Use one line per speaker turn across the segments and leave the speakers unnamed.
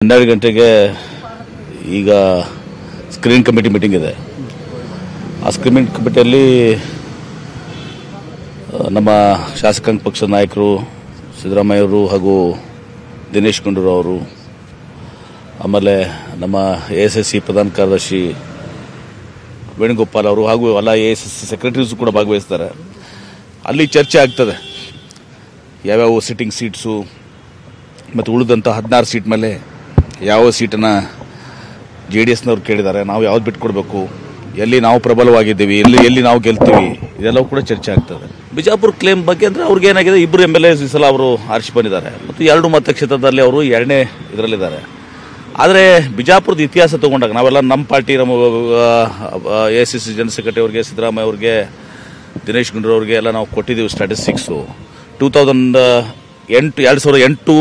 12 ಗಂಟೆಗೆ ಈಗ screening committee meeting ಇದೆ. ಆ ಸ್ಕ್ರೀನಿಂಗ್ ಕಮಿಟಿಯಲ್ಲಿ ನಮ್ಮ ಶಾಸಕಾಂಗ ಪಕ್ಷದ ನಾಯಕರು ಸಿದ್ದರಾಮಯ್ಯ ಅವರು ಹಾಗೂ ದಿನೇಶ್ ಗುಂಡೂರಾವ್ ಅವರು, ಆಮೇಲೆ ನಮ್ಮ ಎಎಸ್ಎಸ್ಸಿ ಪ್ರಧಾನ ಕಾರ್ಯದರ್ಶಿ ವೇಣುಗೋಪಾಲ್ ಅವರು ಹಾಗೂ ಎಲ್ಲ ಎಎಸ್ಎಸ್ಸಿ ಸೆಕ್ರೆಟರೀಸ್ ಕೂಡ ಭಾಗವಹಿಸ್ತಾರೆ. ಅಲ್ಲಿ ಚರ್ಚೆ ಆಗ್ತದೆ ಯಾವ್ಯಾವ ಸಿಟ್ಟಿಂಗ್ ಸೀಟ್ಸು ಮತ್ತು ಉಳಿದಂಥ 16 ಸೀಟ್ ಮೇಲೆ ಯಾವ ಸೀಟನ್ನು JDSನವ್ರು ಕೇಳಿದ್ದಾರೆ, ನಾವು ಯಾವ್ದು ಬಿಟ್ಕೊಡ್ಬೇಕು, ಎಲ್ಲಿ ನಾವು ಪ್ರಬಲವಾಗಿದ್ದೀವಿ, ಎಲ್ಲಿ ನಾವು ಗೆಲ್ತೀವಿ, ಇದೆಲ್ಲವೂ ಕೂಡ ಚರ್ಚೆ ಆಗ್ತದೆ. ಬಿಜಾಪುರ ಕ್ಲೇಮ್ ಬಗ್ಗೆ ಅಂದರೆ ಅವ್ರಿಗೆ ಏನಾಗಿದೆ, 2 MLAs ಈ ಸಲ ಅವರು ಆರಿಸಿ ಬಂದಿದ್ದಾರೆ ಮತ್ತು 2 ಮತಕ್ಷೇತ್ರದಲ್ಲಿ ಅವರು 2ನೇ ಇದರಲ್ಲಿದ್ದಾರೆ. ಆದರೆ ಬಿಜಾಪುರದ ಇತಿಹಾಸ ತಗೊಂಡಾಗ ನಾವೆಲ್ಲ ನಮ್ಮ ಪಾರ್ಟಿ, ನಮ್ಮ ACC ಜನರಲ್ ಸೆಕ್ರೆಟರಿ ಅವ್ರಿಗೆ, ಸಿದ್ದರಾಮಯ್ಯ ಅವ್ರಿಗೆ, ದಿನೇಶ್ ಗುಂಡೂರಾವ್ ಅವ್ರಿಗೆ ಎಲ್ಲ ನಾವು ಕೊಟ್ಟಿದ್ದೀವಿ ಸ್ಟ್ಯಾಟಿಸ್ಟಿಕ್ಸು. 2008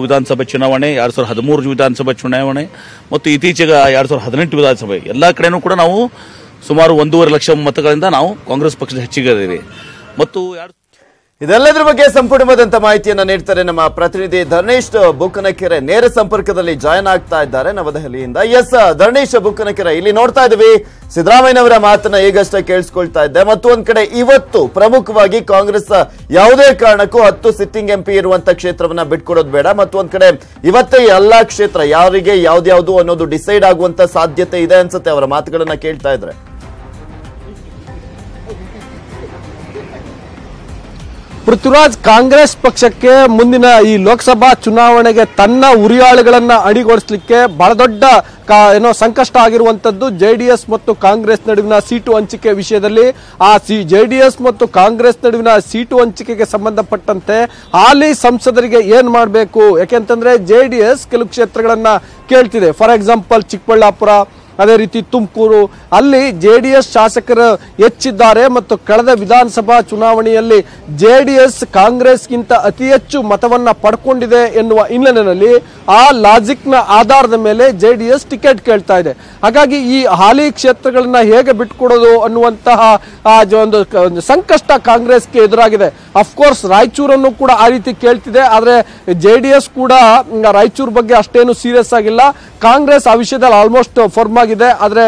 ವಿಧಾನಸಭೆ ಚುನಾವಣೆ, 2013 ವಿಧಾನಸಭೆ ಚುನಾವಣೆ ಮತ್ತು ಇತ್ತೀಚೆಗೆ 2018 ವಿಧಾನಸಭೆ ಎಲ್ಲ ಕಡೆನೂ ಕೂಡ ನಾವು ಸುಮಾರು 1.5 ಲಕ್ಷ ಮತಗಳಿಂದ ನಾವು ಕಾಂಗ್ರೆಸ್ ಪಕ್ಷದ ಹೆಚ್ಚಿಗೆ ಮತ್ತು
ಇದೆಲ್ಲದರ ಬಗ್ಗೆ ಸಂಪೂರ್ಣವಾದಂತ ಮಾಹಿತಿಯನ್ನ ನೀಡ್ತಾರೆ ನಮ್ಮ ಪ್ರತಿನಿಧಿ ಧರ್ಣೇಶ್ ಬುಕ್ಕನಕೆರೆ. ನೇರ ಸಂಪರ್ಕದಲ್ಲಿ ಜಾಯ್ನ್ ಆಗ್ತಾ ಇದ್ದಾರೆ ನವದೆಹಲಿಯಿಂದ. ಎಸ್ ಧರ್ಣೇಶ್ ಬುಕ್ಕನಕೆರೆ, ಇಲ್ಲಿ ನೋಡ್ತಾ ಇದ್ವಿ ಸಿದ್ದರಾಮಯ್ಯನವರ ಮಾತನ್ನ ಈಗಷ್ಟೇ ಕೇಳಿಸ್ಕೊಳ್ತಾ ಇದ್ದೆ. ಮತ್ತು ಒಂದ್ ಕಡೆ ಇವತ್ತು ಪ್ರಮುಖವಾಗಿ ಕಾಂಗ್ರೆಸ್ ಯಾವುದೇ ಕಾರಣಕ್ಕೂ 10 ಸಿಟ್ಟಿಂಗ್ MP ಇರುವಂತ ಕ್ಷೇತ್ರವನ್ನ ಬಿಟ್ಕೊಡೋದು ಬೇಡ, ಮತ್ತು ಒಂದ್ ಕಡೆ ಇವತ್ತೇ ಎಲ್ಲಾ ಕ್ಷೇತ್ರ ಯಾರಿಗೆ ಯಾವ್ದ್ಯಾವ್ದು ಅನ್ನೋದು ಡಿಸೈಡ್ ಆಗುವಂತ ಸಾಧ್ಯತೆ ಇದೆ ಅನ್ಸುತ್ತೆ ಅವರ ಮಾತುಗಳನ್ನ ಕೇಳ್ತಾ ಇದ್ರೆ.
ಪೃಥ್ವಿರಾಜ್, ಕಾಂಗ್ರೆಸ್ ಪಕ್ಷಕ್ಕೆ ಮುಂದಿನ ಈ ಲೋಕಸಭಾ ಚುನಾವಣೆಗೆ ತನ್ನ ಉರಿಯಾಳುಗಳನ್ನ ಅಣಿಗೊಳಿಸಲಿಕ್ಕೆ ಬಹಳ ದೊಡ್ಡ ಸಂಕಷ್ಟ ಆಗಿರುವಂತದ್ದು JDS ಮತ್ತು ಕಾಂಗ್ರೆಸ್ ನಡುವಿನ ಸೀಟು ಹಂಚಿಕೆ ವಿಷಯದಲ್ಲಿ. ಆ JDS ಮತ್ತು ಕಾಂಗ್ರೆಸ್ ನಡುವಿನ ಸೀಟು ಹಂಚಿಕೆಗೆ ಸಂಬಂಧಪಟ್ಟಂತೆ ಹಾಲಿ ಸಂಸದರಿಗೆ ಏನ್ ಮಾಡಬೇಕು, ಯಾಕೆಂತಂದ್ರೆ JDS ಕೆಲವು ಕ್ಷೇತ್ರಗಳನ್ನ ಕೇಳ್ತಿದೆ. ಫಾರ್ ಎಕ್ಸಾಂಪಲ್ ಚಿಕ್ಕಬಳ್ಳಾಪುರ, ಅದೇ ರೀತಿ ತುಮಕೂರು, ಅಲ್ಲಿ JDS ಶಾಸಕರು ಹೆಚ್ಚಿದ್ದಾರೆ ಮತ್ತು ಕಳೆದ ವಿಧಾನಸಭಾ ಚುನಾವಣೆಯಲ್ಲಿ JDS ಕಾಂಗ್ರೆಸ್ಗಿಂತ ಅತಿ ಹೆಚ್ಚು ಮತವನ್ನ ಪಡ್ಕೊಂಡಿದೆ ಎನ್ನುವ ಹಿನ್ನೆಲೆಯಲ್ಲಿ ಆ ಲಾಜಿಕ್ ನ ಆಧಾರದ ಮೇಲೆ JDS ಟಿಕೆಟ್ ಕೇಳ್ತಾ ಇದೆ. ಹಾಗಾಗಿ ಈ ಹಾಲಿ ಕ್ಷೇತ್ರಗಳನ್ನ ಹೇಗೆ ಬಿಟ್ಕೊಡೋದು ಅನ್ನುವಂತಹ ಒಂದು ಸಂಕಷ್ಟ ಕಾಂಗ್ರೆಸ್ಗೆ ಎದುರಾಗಿದೆ. ಅಫ್ಕೋರ್ಸ್ ರಾಯಚೂರನ್ನು ಕೂಡ ಆ ರೀತಿ ಕೇಳ್ತಿದೆ, ಆದ್ರೆ JDS ಕೂಡ ರಾಯಚೂರು ಬಗ್ಗೆ ಅಷ್ಟೇನು ಸೀರಿಯಸ್ ಆಗಿಲ್ಲ. ಕಾಂಗ್ರೆಸ್ ಆ ವಿಷಯದಲ್ಲಿ ಆಲ್ಮೋಸ್ಟ್ ಫರ್ಮ್ ಆಗಿದೆ. ಆದ್ರೆ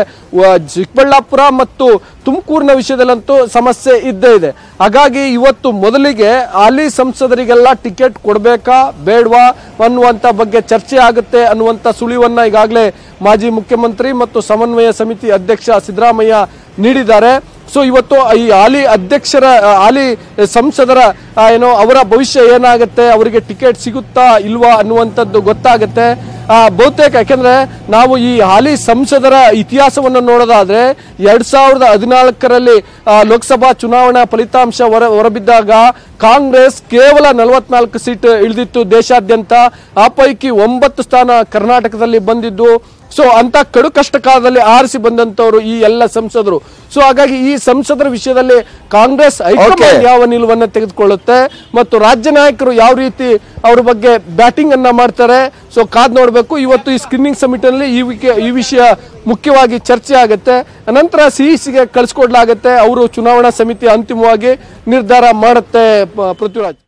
ಚಿಕ್ಕಬಳ್ಳಾಪುರ ಮತ್ತು ತುಮಕೂರಿನ ವಿಷಯದಲ್ಲಂತೂ ಸಮಸ್ಯೆ ಇದ್ದೇ ಇದೆ. ಹಾಗಾಗಿ ಇವತ್ತು ಮೊದಲಿಗೆ ಹಾಲಿ ಸಂಸದರಿಗೆಲ್ಲ ಟಿಕೆಟ್ ಕೊಡಬೇಕಾ ಬೇಡವಾ ಅನ್ನುವಂತ ಬಗ್ಗೆ ಚರ್ಚೆ ಆಗುತ್ತೆ ಅನ್ನುವಂತ ಸುಳಿವನ್ನ ಈಗಾಗಲೇ ಮಾಜಿ ಮುಖ್ಯಮಂತ್ರಿ ಮತ್ತು ಸಮನ್ವಯ ಸಮಿತಿ ಅಧ್ಯಕ್ಷ ಸಿದ್ದರಾಮಯ್ಯ ನೀಡಿದ್ದಾರೆ. ಸೊ ಇವತ್ತು ಈ ಹಾಲಿ ಸಂಸದರ ಅವರ ಭವಿಷ್ಯ ಏನಾಗುತ್ತೆ, ಅವರಿಗೆ ಟಿಕೆಟ್ ಸಿಗುತ್ತಾ ಇಲ್ವಾ ಅನ್ನುವಂಥದ್ದು ಗೊತ್ತಾಗುತ್ತೆ ಬಹುತೇಕ. ಯಾಕೆಂದ್ರೆ ನಾವು ಈ ಹಾಲಿ ಸಂಸದರ ಇತಿಹಾಸವನ್ನು ನೋಡೋದಾದ್ರೆ 2014ರಲ್ಲಿ ಲೋಕಸಭಾ ಚುನಾವಣಾ ಫಲಿತಾಂಶ ಹೊರಬಿದ್ದಾಗ ಕಾಂಗ್ರೆಸ್ ಕೇವಲ 44 ಸೀಟ್ ಇಳಿದಿತ್ತು ದೇಶಾದ್ಯಂತ. ಆ ಪೈಕಿ 9 ಸ್ಥಾನ ಕರ್ನಾಟಕದಲ್ಲಿ ಬಂದಿದ್ದು. ಸೊ ಅಂತ ಕಡು ಕಷ್ಟ ಕಾಲದಲ್ಲಿ ಆರಿಸಿ ಬಂದಂತವರು ಈ ಎಲ್ಲ ಸಂಸದರು. ಸೊ ಹಾಗಾಗಿ ಈ ಸಂಸದರ ವಿಷಯದಲ್ಲಿ ಕಾಂಗ್ರೆಸ್ ಹೈಕಮಾಂಡ್ ಯಾವ ನಿಲುವನ್ನ ತೆಗೆದುಕೊಳ್ಳುತ್ತೆ ಮತ್ತು ರಾಜ್ಯ ನಾಯಕರು ಯಾವ ರೀತಿ ಅವ್ರ ಬಗ್ಗೆ ಬ್ಯಾಟಿಂಗ್ ಅನ್ನ ಮಾಡ್ತಾರೆ, ಸೊ ಕಾದ್ ನೋಡ್ಬೇಕು. ಇವತ್ತು ಈ ಸ್ಕ್ರೀನಿಂಗ್ ಸಮಿತಿಯಲ್ಲಿ ಈ ವಿಷಯ ಮುಖ್ಯವಾಗಿ ಚರ್ಚೆ ಆಗುತ್ತೆ. ನಂತರ CECಗೆ ಕಳಿಸ್ಕೊಡ್ಲಾಗತ್ತೆ, ಅವರು ಚುನಾವಣಾ ಸಮಿತಿ ಅಂತಿಮವಾಗಿ ನಿರ್ಧಾರ ಮಾಡುತ್ತೆ. ಪೃಥ್ವಿರಾಜ್.